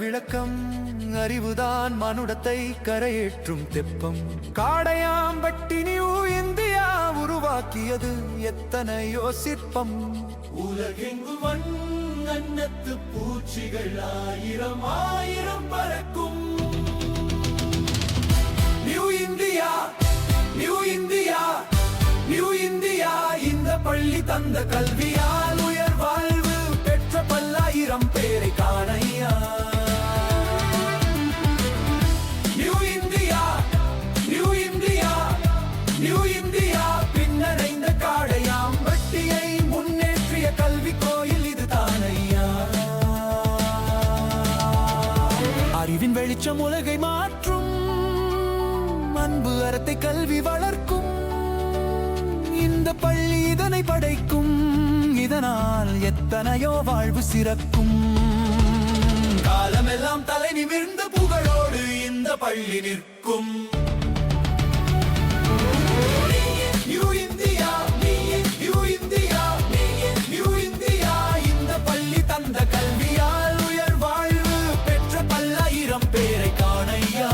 விளக்கம் அறிவுதான் மனுடத்தை கரையேற்றும் தெப்பம். காடையாம்பட்டி நியூ இந்தியா உருவாக்கியது எத்தனையோ சிற்பம். உலகெங்கும் வண்ணத்து பூச்சிகள் ஆயிரம் ஆயிரம் பறக்கும். New India, new India, new India, இந்த பள்ளி தந்த கல்வியால் உயர் வாழ்வு பெற்ற பல்லாயிரம் பேரை காணையா. New India, new India, new India, பின்னடைந்த காடையாம்பட்டியை முன்னேற்றிய கல்வி கோயில் இது தானையா. அறிவின் வெளிச்சம் உலகை மாற்றும், அன்பு அறத்தை கல்வி வளர்க்கும். இந்த பள்ளி இதனை படைக்கும், இதனால் எத்தனையோ வாழ்வு சிறக்கும். காலமெல்லாம் தலை நிமிர்ந்த புகழோடு இந்த பள்ளி நிற்கும். New India, new India, new India, இந்த பள்ளி தந்த கல்வியால் உயர் வாழ்வு பெற்ற பல்லாயிரம் பேரை காணையா.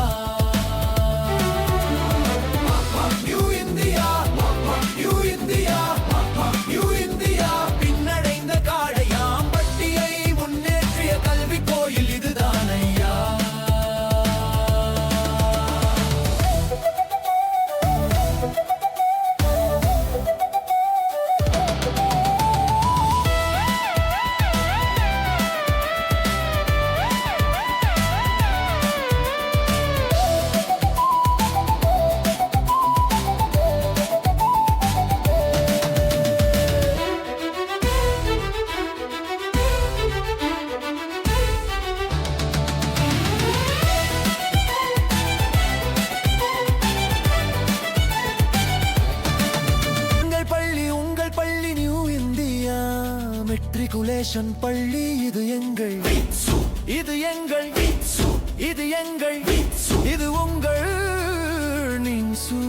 மெட்ரிகுலேஷன் பள்ளி இது எங்கள், இது எங்கள், இது எங்கள், இது உங்கள் நீசு.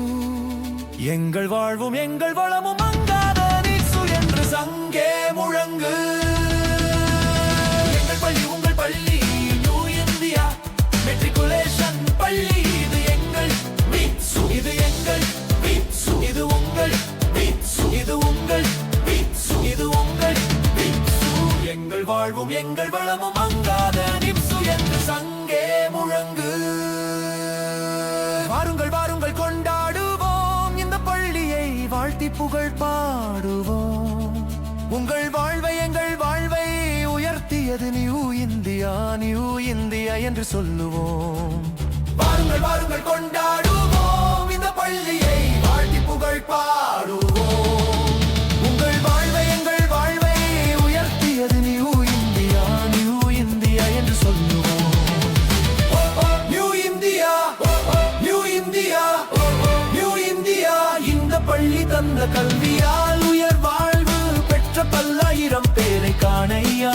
எங்கள் வாழ்வும் எங்கள் வளமும் அங்காத நீசு என்று சங்கே முழங்கு. எங்கள் பள்ளி உங்கள் பள்ளி நியூ இந்தியா மெட்ரிகுலேஷன் பள்ளி இது எங்கள், இது எங்கள், இது உங்கள், இது உங்கள், இது உங்கள். எங்கள் வாழ்வும் எங்கள் வளமும் அங்காத நிப்சு என்று சங்கே முழங்கு. வாருங்கள் வாருங்கள் கொண்டாடுவோம், இந்த பள்ளியை வாழ்த்தி புகழ் பாடுவோம். உங்கள் வாழ்வை எங்கள் வாழ்வை உயர்த்தியது நியூ இந்தியா, நியூ இந்தியா என்று சொல்லுவோம். வாருங்கள் வாருங்கள் கொண்டாடுவோம், இந்த பள்ளியை வாழ்த்தி புகழ் பாடுவோம். உங்கள் வாழ்வை எங்கள் வாழ்வை உயர்த்தியது நியூ இந்தியா, நியூ இந்தியா என்று சொல்லுவோம். New India, new India, new India, இந்த பள்ளி தந்த கல்வியால் உயர் வாழ்வு பெற்ற பல்லாயிரம் பேரை காணையா.